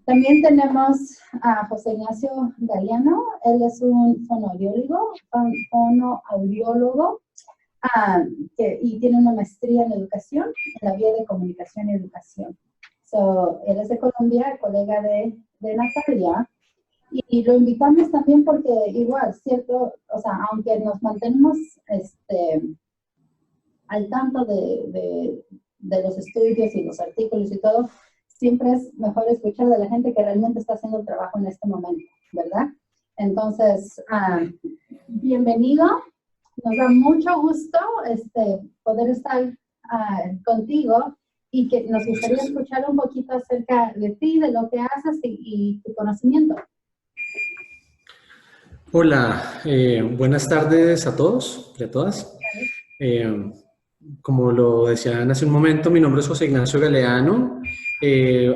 También tenemos a José Ignacio Galeano. Él es un fonoaudiólogo y tiene una maestría en educación, en la vía de comunicación y educación. Él es de Colombia, colega de Natalia. Y lo invitamos también porque igual, cierto, o sea, aunque nos mantenemos al tanto de los estudios y los artículos y todo, siempre es mejor escuchar de la gente que realmente está haciendo el trabajo en este momento, ¿verdad? Entonces, bienvenido. Nos da mucho gusto poder estar contigo y que nos gustaría escuchar un poquito acerca de ti, de lo que haces y tu conocimiento. Hola, buenas tardes a todos y a todas. Como lo decían hace un momento, mi nombre es José Ignacio Galeano.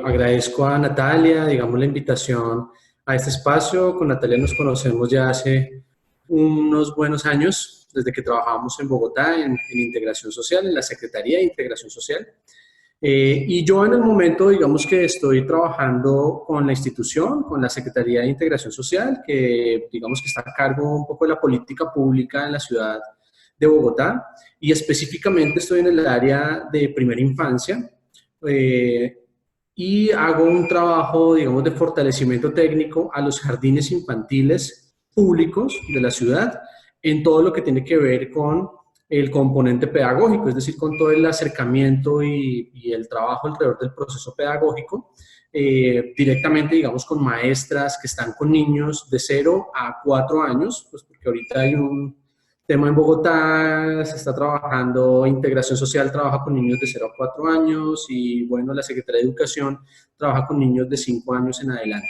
Agradezco a Natalia, digamos, la invitación a este espacio. Con Natalia nos conocemos ya hace unos buenos años, desde que trabajábamos en Bogotá en Integración Social, en la Secretaría de Integración Social. Y yo en el momento, digamos que estoy trabajando con la institución, con la Secretaría de Integración Social, que digamos que está a cargo un poco de la política pública en la ciudad de Bogotá, y específicamente estoy en el área de primera infancia, y hago un trabajo, digamos, de fortalecimiento técnico a los jardines infantiles públicos de la ciudad, en todo lo que tiene que ver con el componente pedagógico, es decir, con todo el acercamiento y el trabajo alrededor del proceso pedagógico, directamente, digamos, con maestras que están con niños de 0 a 4 años, pues porque ahorita hay un tema en Bogotá, se está trabajando, Integración Social trabaja con niños de 0 a 4 años y, bueno, la Secretaría de Educación trabaja con niños de 5 años en adelante.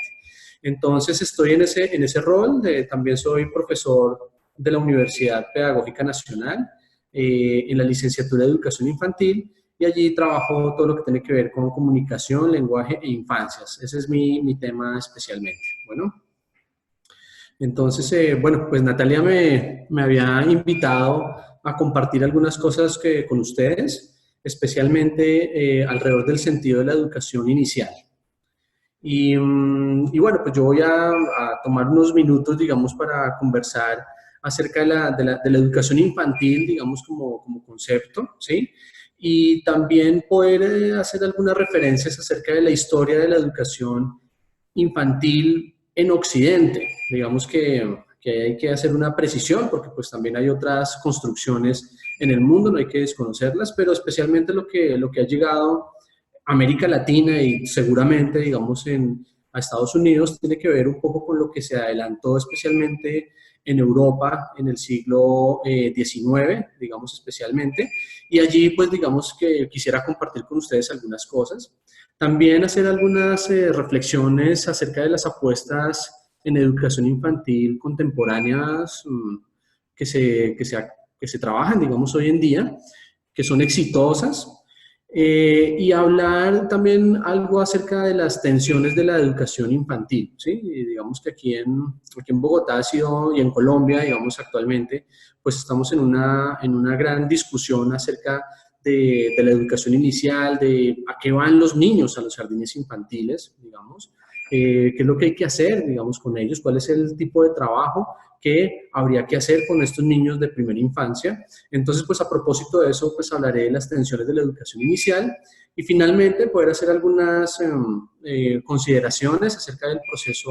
Entonces, estoy en ese rol, también soy profesor de la Universidad Pedagógica Nacional, en la licenciatura de Educación Infantil, y allí trabajo todo lo que tiene que ver con comunicación, lenguaje e infancias. Ese es mi tema especialmente. Bueno, entonces, bueno, pues Natalia me había invitado a compartir algunas cosas con ustedes, especialmente alrededor del sentido de la educación inicial. Y bueno, pues yo voy a tomar unos minutos, digamos, para conversar acerca de la educación infantil, digamos, como concepto, ¿sí? Y también poder hacer algunas referencias acerca de la historia de la educación infantil en Occidente. Digamos que hay que hacer una precisión, porque pues también hay otras construcciones en el mundo, no hay que desconocerlas, pero especialmente lo que ha llegado a América Latina y seguramente, digamos, a Estados Unidos, tiene que ver un poco con lo que se adelantó especialmente en Europa en el siglo XIX, digamos especialmente, y allí pues digamos que quisiera compartir con ustedes algunas cosas. También hacer algunas reflexiones acerca de las apuestas en educación infantil contemporáneas que se trabajan, digamos, hoy en día, que son exitosas, y hablar también algo acerca de las tensiones de la educación infantil, ¿sí? Y digamos que aquí en Bogotá ha sido, y en Colombia, digamos, actualmente, pues estamos en una gran discusión acerca de la educación inicial, de a qué van los niños a los jardines infantiles, digamos, qué es lo que hay que hacer, digamos, con ellos, cuál es el tipo de trabajo que habría que hacer con estos niños de primera infancia. Entonces, pues a propósito de eso, pues hablaré de las tensiones de la educación inicial y finalmente poder hacer algunas consideraciones acerca del proceso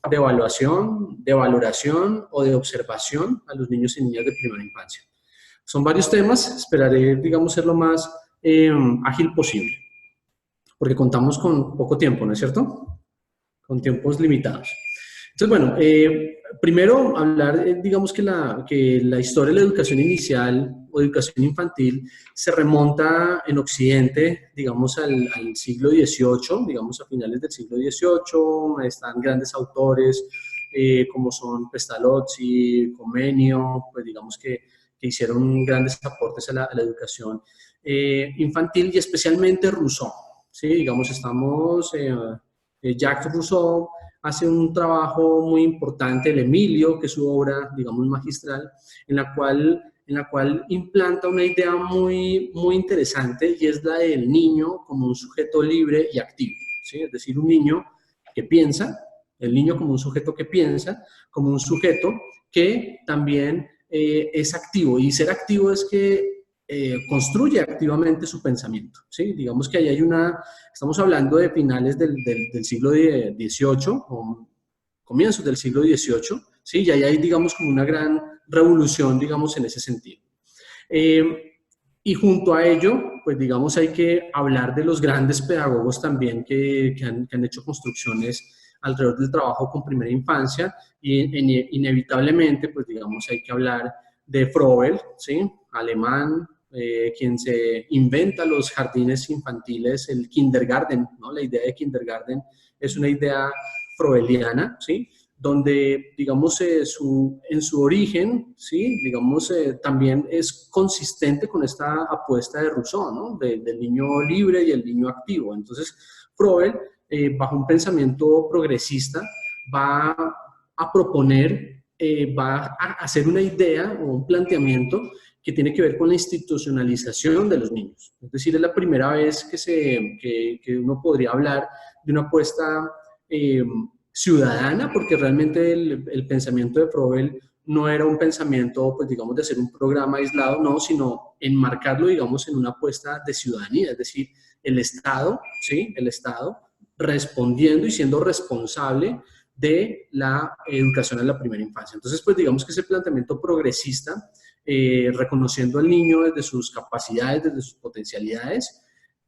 de evaluación, de valoración o de observación a los niños y niñas de primera infancia. Son varios temas, esperaré, digamos, ser lo más ágil posible, porque contamos con poco tiempo, ¿no es cierto? Con tiempos limitados. Entonces, bueno, primero hablar, digamos que la historia de la educación inicial o educación infantil se remonta en Occidente, digamos, al siglo XVIII, digamos, a finales del siglo XVIII, están grandes autores como son Pestalozzi, Comenio, pues digamos que hicieron grandes aportes a la educación infantil y especialmente Rousseau, ¿sí? Digamos, Jacques Rousseau hace un trabajo muy importante, el Emilio, que es su obra, digamos, magistral, en la cual implanta una idea muy, muy interesante y es la del niño como un sujeto libre y activo, ¿sí? Es decir, un niño que piensa, el niño como un sujeto que piensa, como un sujeto que también es activo. Y ser activo es que construye activamente su pensamiento, ¿sí? Digamos que ahí hay estamos hablando de finales del siglo XVIII, o comienzos del siglo XVIII, ¿sí? Y ahí hay, digamos, como una gran revolución, digamos, en ese sentido. Y junto a ello, pues digamos, hay que hablar de los grandes pedagogos también que han hecho construcciones alrededor del trabajo con primera infancia, y inevitablemente, pues digamos, hay que hablar de Froebel, ¿sí? Alemán, quien se inventa los jardines infantiles, el kindergarten, ¿no? La idea de kindergarten es una idea froebeliana, ¿sí? Donde, digamos, en su origen, ¿sí? Digamos, también es consistente con esta apuesta de Rousseau, ¿no? Del niño libre y el niño activo. Entonces, Froebel, bajo un pensamiento progresista, va a proponer, va a hacer una idea o un planteamiento que tiene que ver con la institucionalización de los niños. Es decir, es la primera vez que uno podría hablar de una apuesta ciudadana, porque realmente el pensamiento de Froebel no era un pensamiento, pues digamos, de hacer un programa aislado, no, sino enmarcarlo, digamos, en una apuesta de ciudadanía, es decir, el Estado, ¿sí? El Estado respondiendo y siendo responsable de la educación en la primera infancia. Entonces, pues digamos que ese planteamiento progresista, reconociendo al niño desde sus capacidades, desde sus potencialidades,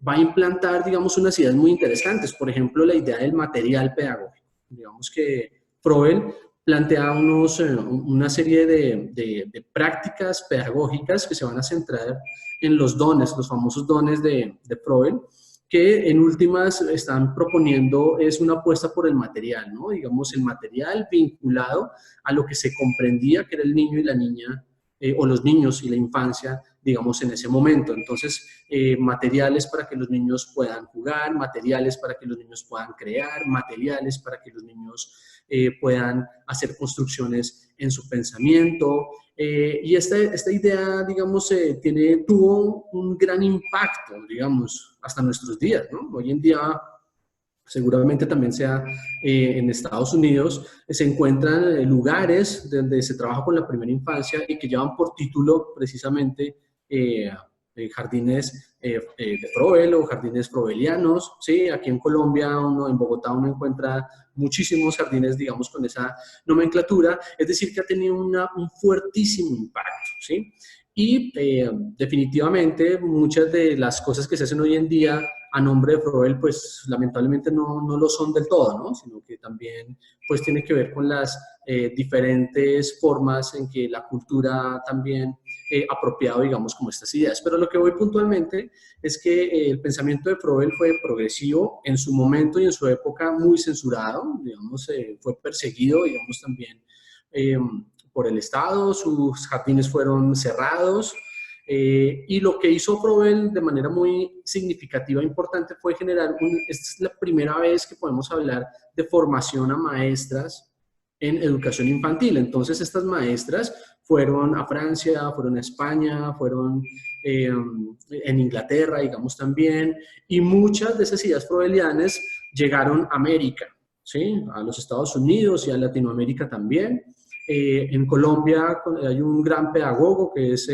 va a implantar, digamos, unas ideas muy interesantes. Por ejemplo, la idea del material pedagógico. Digamos que Froebel plantea una serie de prácticas pedagógicas que se van a centrar en los dones, los famosos dones de Froebel, que en últimas están proponiendo es una apuesta por el material, ¿no? Digamos, el material vinculado a lo que se comprendía que era el niño y la niña, o los niños y la infancia, digamos, en ese momento. Entonces, materiales para que los niños puedan jugar, materiales para que los niños puedan crear, materiales para que los niños puedan hacer construcciones en su pensamiento. Y esta idea, digamos, tuvo un gran impacto, digamos, hasta nuestros días, ¿no? Hoy en día, seguramente también sea en Estados Unidos, se encuentran lugares donde se trabaja con la primera infancia y que llevan por título precisamente jardines de Froebel o jardines froebelianos, ¿sí? Aquí en Colombia, en Bogotá, uno encuentra muchísimos jardines, digamos, con esa nomenclatura, es decir, que ha tenido un fuertísimo impacto, ¿sí? Y definitivamente muchas de las cosas que se hacen hoy en día a nombre de Froebel, pues lamentablemente no lo son del todo, ¿no? Sino que también pues tiene que ver con las diferentes formas en que la cultura también apropiado, digamos, como estas ideas. Pero lo que voy puntualmente es que el pensamiento de Froebel fue progresivo en su momento y en su época muy censurado, digamos, fue perseguido, digamos, también por el Estado, sus jardines fueron cerrados, y lo que hizo Froebel de manera muy significativa e importante fue generar, esta es la primera vez que podemos hablar de formación a maestras en educación infantil. Entonces estas maestras fueron a Francia, fueron a España, fueron en Inglaterra, digamos también, y muchas de esas ideas froebelianas llegaron a América, ¿sí? A los Estados Unidos y a Latinoamérica también. En Colombia hay un gran pedagogo que es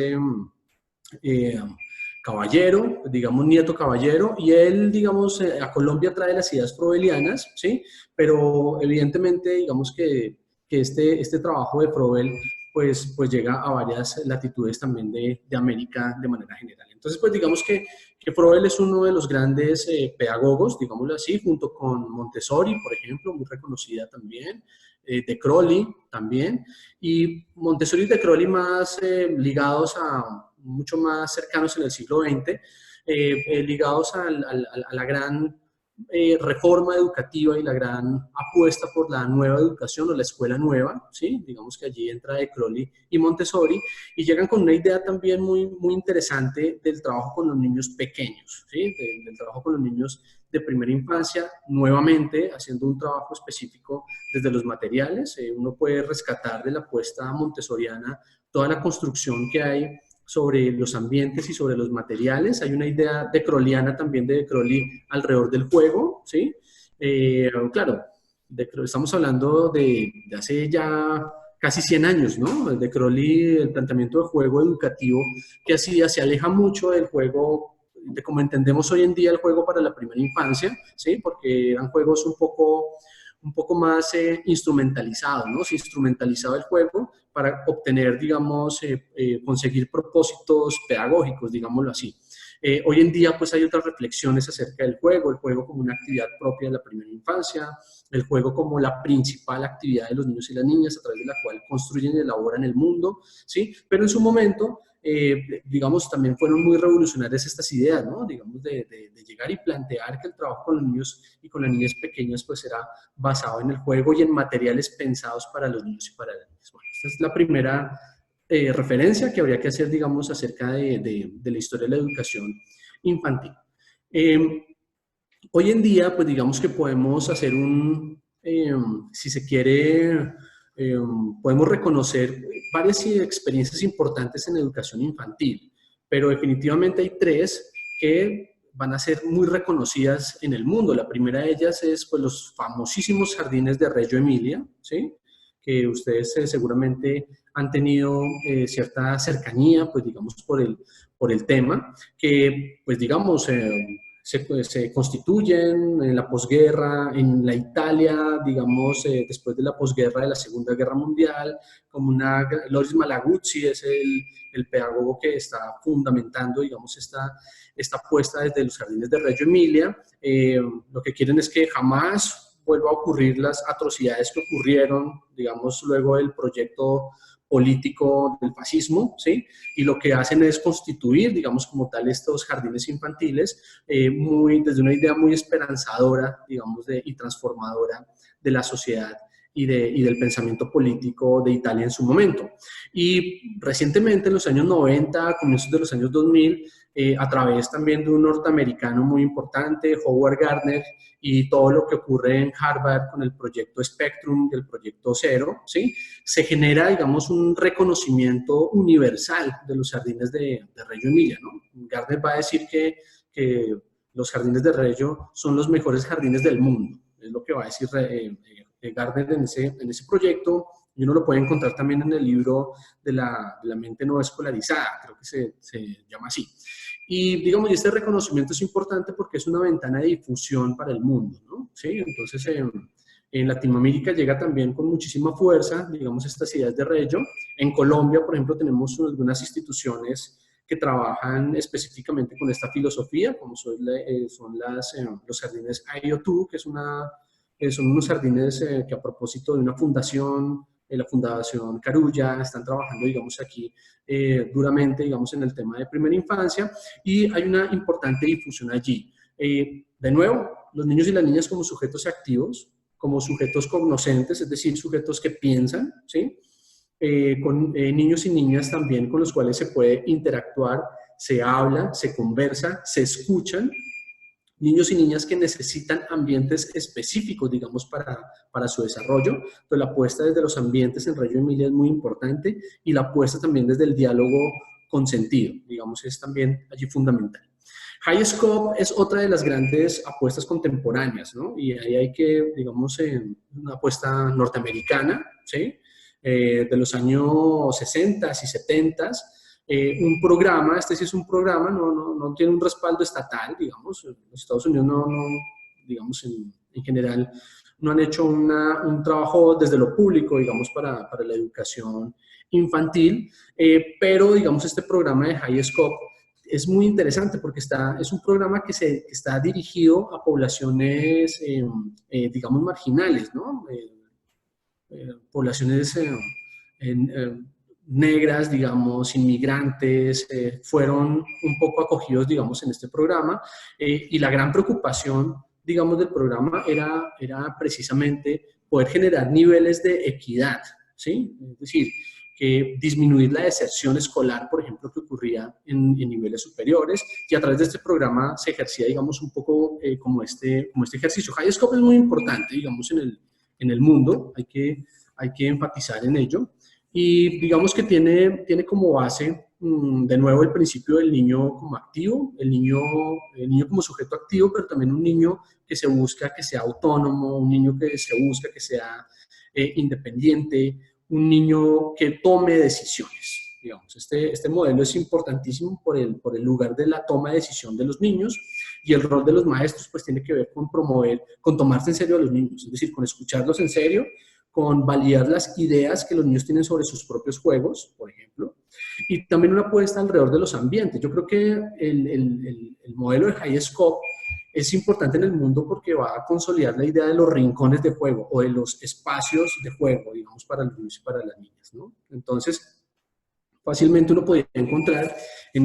Caballero, digamos Nieto Caballero, y él, digamos, a Colombia trae las ideas froebelianas, ¿sí? Pero evidentemente, digamos que este trabajo de Froebel, pues llega a varias latitudes también de América de manera general. Entonces, pues digamos que Froebel es uno de los grandes pedagogos, digámoslo así, junto con Montessori, por ejemplo, muy reconocida también, de Crowley también, y Montessori y de Crowley más ligados mucho más cercanos en el siglo XX, ligados a la gran reforma educativa y la gran apuesta por la nueva educación o la escuela nueva, ¿sí? Digamos que allí entra de Crowley y Montessori, y llegan con una idea también muy, muy interesante del trabajo con los niños pequeños, ¿sí? Del trabajo con los niños de primera infancia, nuevamente haciendo un trabajo específico desde los materiales. Uno puede rescatar de la apuesta montessoriana toda la construcción que hay sobre los ambientes y sobre los materiales. Hay una idea de Crowleyana también de Crowley alrededor del juego, ¿sí? Claro, estamos hablando de hace ya casi 100 años, ¿no? De Crowley, el planteamiento de juego educativo que hacía, se aleja mucho del juego, de como entendemos hoy en día el juego para la primera infancia, ¿sí? Porque eran juegos un poco más instrumentalizados, ¿no? Se instrumentalizaba el juego para obtener, digamos, conseguir propósitos pedagógicos, digámoslo así. Hoy en día, pues, hay otras reflexiones acerca del juego, el juego como una actividad propia de la primera infancia, el juego como la principal actividad de los niños y las niñas a través de la cual construyen y elaboran el mundo, ¿sí? Pero en su momento, digamos, también fueron muy revolucionarias estas ideas, ¿no? Digamos, de llegar y plantear que el trabajo con los niños y con las niñas pequeñas, pues, era basado en el juego y en materiales pensados para los niños y para las niñas. Bueno, esta es la primera referencia que habría que hacer, digamos, acerca de la historia de la educación infantil. Hoy en día, pues digamos que podemos hacer si se quiere, podemos reconocer varias experiencias importantes en educación infantil, pero definitivamente hay tres que van a ser muy reconocidas en el mundo. La primera de ellas es, pues, los famosísimos jardines de Reggio Emilia, ¿sí? Que ustedes seguramente han tenido cierta cercanía, pues digamos, por el tema, que, pues digamos, se constituyen en la posguerra, en la Italia, digamos, después de la posguerra de la Segunda Guerra Mundial, como Loris Malaguzzi es el pedagogo que está fundamentando, digamos, esta apuesta desde los jardines de Reggio Emilia. Lo que quieren es que jamás vuelva a ocurrir las atrocidades que ocurrieron, digamos, luego del proyecto político del fascismo, ¿sí? Y lo que hacen es constituir, digamos, como tal, estos jardines infantiles, desde una idea muy esperanzadora, digamos, y transformadora de la sociedad y del pensamiento político de Italia en su momento. Y recientemente, en los años 90, comienzos de los años 2000, a través también de un norteamericano muy importante, Howard Gardner, y todo lo que ocurre en Harvard con el proyecto Spectrum y el proyecto Zero, ¿sí? Se genera, digamos, un reconocimiento universal de los jardines de Reggio Emilia, ¿no? Gardner va a decir que los jardines de Reggio son los mejores jardines del mundo, es lo que va a decir Gardner en ese proyecto, y uno lo puede encontrar también en el libro de la mente no escolarizada, creo que se llama así. Y digamos, este reconocimiento es importante porque es una ventana de difusión para el mundo, ¿no? ¿Sí? Entonces, en Latinoamérica llega también con muchísima fuerza, digamos, estas ideas de Reggio. En Colombia, por ejemplo, tenemos algunas instituciones que trabajan específicamente con esta filosofía, como son los jardines IO2, que son unos jardines que a propósito de una fundación, la Fundación Carulla, están trabajando, digamos, aquí duramente, digamos, en el tema de primera infancia, y hay una importante difusión allí. De nuevo, los niños y las niñas como sujetos activos, como sujetos cognoscentes, es decir, sujetos que piensan, ¿sí? Con niños y niñas también con los cuales se puede interactuar, se habla, se conversa, se escuchan. Niños y niñas que necesitan ambientes específicos, digamos, para su desarrollo. Entonces, la apuesta desde los ambientes en Reggio Emilia es muy importante, y la apuesta también desde el diálogo consentido, digamos, es también allí fundamental. High Scope es otra de las grandes apuestas contemporáneas, ¿no? Y ahí hay que, digamos, una apuesta norteamericana, ¿sí? De los años 60 y 70, un programa, este sí es un programa, no tiene un respaldo estatal, digamos, los Estados Unidos digamos, en general, no han hecho un trabajo desde lo público, digamos, para la educación infantil, pero, digamos, este programa de High Scope es muy interesante porque es un programa que está dirigido a poblaciones, digamos, marginales, ¿no? Poblaciones negras, digamos, inmigrantes, fueron un poco acogidos, digamos, en este programa, y la gran preocupación, digamos, del programa era precisamente poder generar niveles de equidad, ¿sí? Es decir, que disminuir la deserción escolar, por ejemplo, que ocurría en niveles superiores, y a través de este programa se ejercía, digamos, un poco como este ejercicio. High Scope es muy importante, digamos, en el mundo, hay que enfatizar en ello. y digamos que tiene como base, de nuevo, el principio del niño como activo, el niño como sujeto activo, pero también un niño que se busca que sea autónomo, un niño que se busca que sea independiente, un niño que tome decisiones. Digamos, este modelo es importantísimo por el lugar de la toma de decisión de los niños, y el rol de los maestros pues tiene que ver con promover, con tomarse en serio a los niños, es decir, con escucharlos en serio, con validar las ideas que los niños tienen sobre sus propios juegos, por ejemplo, y también una apuesta alrededor de los ambientes. Yo creo que el modelo de High Scope es importante en el mundo porque va a consolidar la idea de los rincones de juego o de los espacios de juego, digamos, para los niños y para las niñas, ¿no? Entonces, fácilmente uno podría encontrar en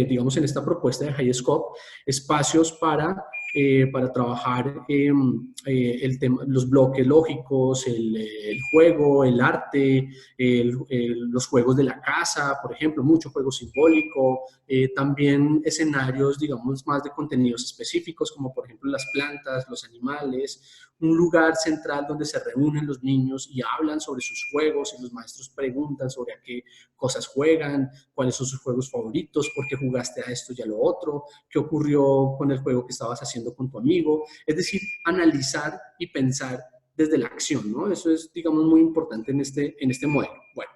digamos, en esta propuesta de High Scope espacios para trabajar los bloques lógicos, el juego, el arte, los juegos de la casa, por ejemplo, mucho juego simbólico, también escenarios, digamos, más de contenidos específicos, como por ejemplo las plantas, los animales, un lugar central donde se reúnen los niños y hablan sobre sus juegos y los maestros preguntan sobre a qué cosas juegan, cuáles son sus juegos favoritos, por qué jugaste a esto y a lo otro, qué ocurrió con el juego que estabas haciendo con tu amigo. Es decir, analizar y pensar desde la acción, ¿no? Eso es, digamos, muy importante en este modelo. Bueno,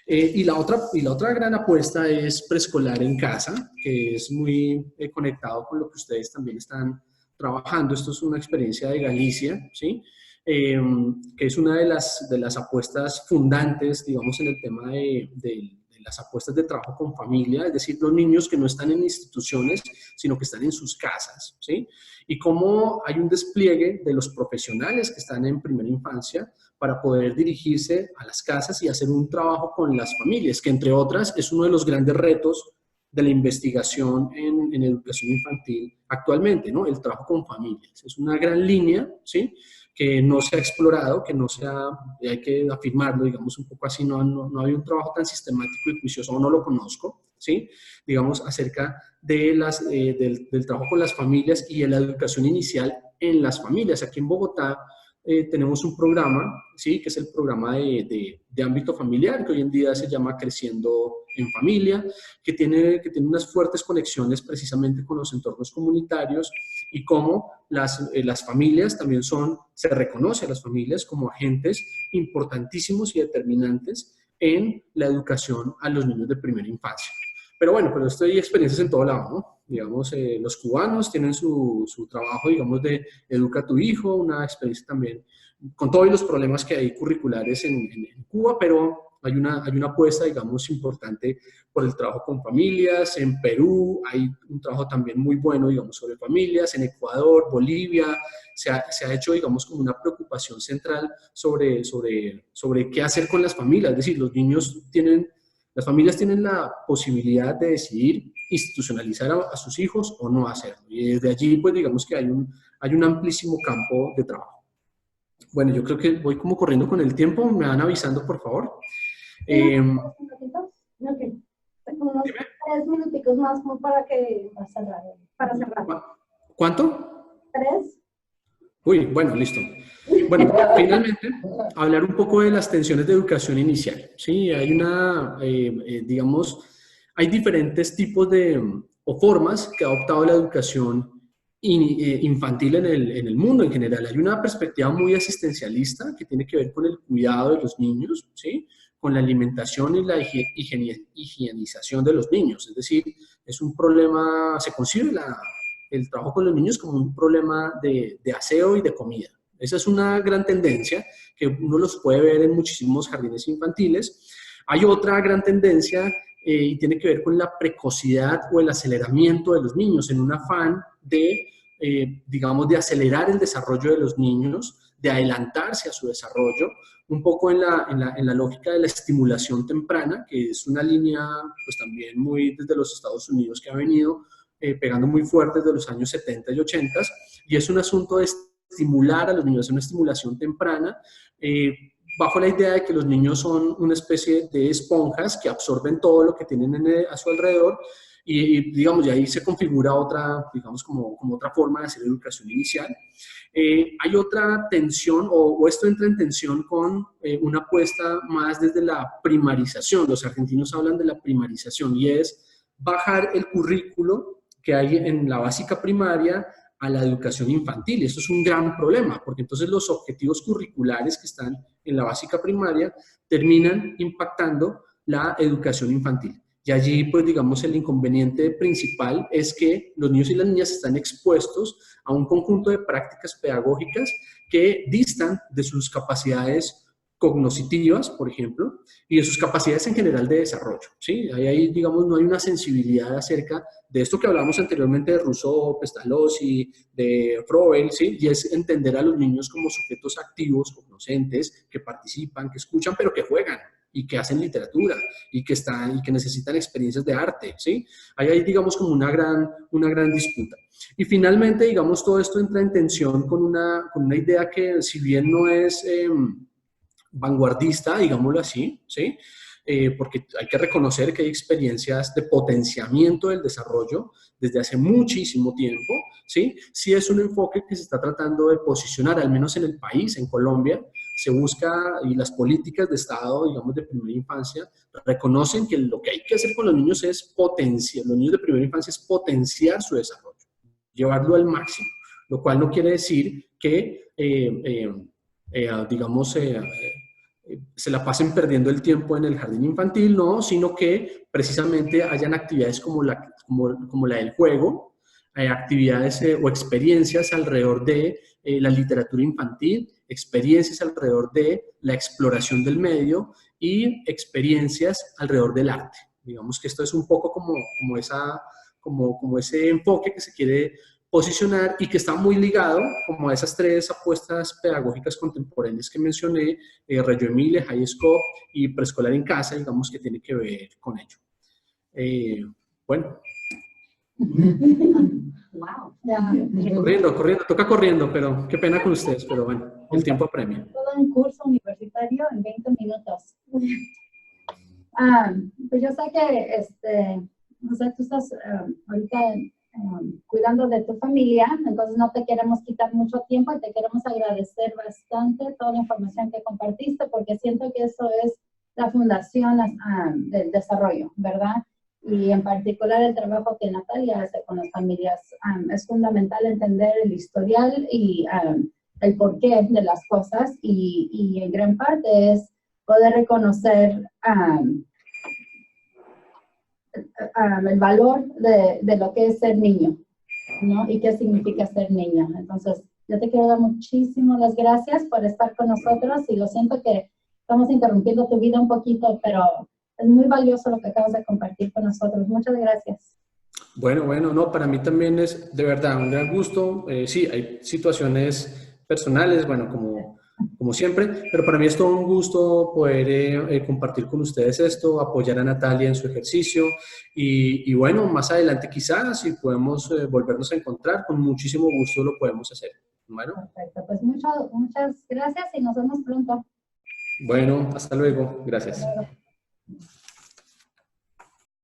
y la otra gran apuesta es preescolar en casa, que es muy conectado con lo que ustedes también están trabajando. Esto es una experiencia de Galicia, ¿sí? Que es una de las apuestas fundantes, digamos, en el tema de las apuestas de trabajo con familia, es decir, los niños que no están en instituciones, sino que están en sus casas, ¿sí? Y cómo hay un despliegue de los profesionales que están en primera infancia para poder dirigirse a las casas y hacer un trabajo con las familias, que entre otras es uno de los grandes retos de la investigación en educación infantil actualmente, ¿no? El trabajo con familias. Es una gran línea, ¿sí? Que no se ha explorado, que no se ha, hay que afirmarlo, digamos, un poco así, no hay un trabajo tan sistemático y juicioso, o no lo conozco, ¿sí? Digamos, acerca de del trabajo con las familias y de la educación inicial en las familias. Aquí en Bogotá tenemos un programa, ¿sí? Que es el programa de ámbito familiar, que hoy en día se llama Creciendo en Familia, que tiene unas fuertes conexiones precisamente con los entornos comunitarios y cómo las familias también se reconoce a las familias como agentes importantísimos y determinantes en la educación a los niños de primera infancia. Pero bueno, pero esto hay experiencias en todo lado, ¿no? Digamos, los cubanos tienen su trabajo, digamos, de Educa a tu hijo, una experiencia también, con todos los problemas que hay curriculares en Cuba, pero hay una apuesta, digamos, importante por el trabajo con familias. En Perú hay un trabajo también muy bueno, digamos, sobre familias. En Ecuador, Bolivia, se ha hecho, digamos, como una preocupación central sobre qué hacer con las familias. Es decir, las familias tienen la posibilidad de decidir institucionalizar a sus hijos o no hacerlo. Y desde allí, pues, digamos que hay un amplísimo campo de trabajo. Bueno, yo creo que voy como corriendo con el tiempo. Me van avisando, por favor. Okay. Tengo unos 3 minuticos más como para cerrar. ¿Cuánto? 3. Uy, bueno, listo. Bueno, finalmente, hablar un poco de las tensiones de educación inicial. Sí, hay digamos, hay diferentes tipos o formas que ha adoptado la educación infantil en el mundo en general. Hay una perspectiva muy asistencialista que tiene que ver con el cuidado de los niños, ¿sí? Con la alimentación y la higienización de los niños. Es decir, es un problema, se concibe el trabajo con los niños como un problema de aseo y de comida. Esa es una gran tendencia que uno los puede ver en muchísimos jardines infantiles. Hay otra gran tendencia y tiene que ver con la precocidad o el aceleramiento de los niños en un afán digamos, de acelerar el desarrollo de los niños, de adelantarse a su desarrollo, un poco en la lógica de la estimulación temprana, que es una línea, pues también muy desde los Estados Unidos que ha venido pegando muy fuerte desde los años 70 y 80, y es un asunto de estimular a los niños, una estimulación temprana, bajo la idea de que los niños son una especie de esponjas que absorben todo lo que tienen a su alrededor, digamos, y ahí se configura otra, digamos, como otra forma de hacer educación inicial. Hay otra tensión, o esto entra en tensión con una apuesta más desde la primarización. Los argentinos hablan de la primarización y es bajar el currículo que hay en la básica primaria a la educación infantil. Y esto es un gran problema, porque entonces los objetivos curriculares que están en la básica primaria terminan impactando la educación infantil. Y allí, pues, digamos, el inconveniente principal es que los niños y las niñas están expuestos a un conjunto de prácticas pedagógicas que distan de sus capacidades cognitivas, por ejemplo, y de sus capacidades en general de desarrollo, ¿sí? Ahí, digamos, no hay una sensibilidad acerca de esto que hablamos anteriormente de Rousseau, Pestalozzi, de Froebel, ¿sí? Y es entender a los niños como sujetos activos, cognoscentes, que participan, que escuchan, pero que juegan y que hacen literatura y que necesitan experiencias de arte, ¿sí? Ahí hay, digamos, como una gran disputa. Y finalmente, digamos, todo esto entra en tensión con una idea que, si bien no es vanguardista, digámoslo así, ¿sí? Porque hay que reconocer que hay experiencias de potenciamiento del desarrollo desde hace muchísimo tiempo, ¿sí? Sí es un enfoque que se está tratando de posicionar, al menos en el país, en Colombia, se busca, y las políticas de Estado, digamos, de primera infancia, reconocen que lo que hay que hacer con los niños es potenciar, los niños de primera infancia es potenciar su desarrollo, llevarlo al máximo, lo cual no quiere decir que, digamos, se la pasen perdiendo el tiempo en el jardín infantil, no, sino que precisamente hayan actividades como la del juego, actividades o experiencias alrededor de la literatura infantil, experiencias alrededor de la exploración del medio y experiencias alrededor del arte. Digamos que esto es un poco como ese enfoque que se quiere posicionar y que está muy ligado como a esas tres apuestas pedagógicas contemporáneas que mencioné, Reggio Emilia, High Scope y preescolar en casa, digamos que tiene que ver con ello. Bueno. Wow. Corriendo, toca corriendo, pero qué pena con ustedes, pero bueno, el tiempo apremia. Todo un curso universitario en 20 minutos. Pues yo sé que, o sea, tú estás ahorita cuidando de tu familia, entonces no te queremos quitar mucho tiempo y te queremos agradecer bastante toda la información que compartiste, porque siento que eso es la fundación del desarrollo, ¿verdad? Y en particular el trabajo que Natalia hace con las familias. Es fundamental entender el historial y el porqué de las cosas, y en gran parte es poder reconocer el valor de lo que es ser niño, ¿no? Y qué significa ser niño. Entonces, yo te quiero dar muchísimas las gracias por estar con nosotros, y lo siento que estamos interrumpiendo tu vida un poquito, pero es muy valioso lo que acabas de compartir con nosotros. Muchas gracias. Bueno, no, para mí también es de verdad un gran gusto. Sí, hay situaciones personales, bueno, como siempre, pero para mí es todo un gusto poder compartir con ustedes esto, apoyar a Natalia en su ejercicio y bueno, más adelante quizás si podemos volvernos a encontrar, con muchísimo gusto lo podemos hacer. Bueno. Perfecto, pues muchas gracias y nos vemos pronto. Bueno, hasta luego. Gracias. Hasta luego.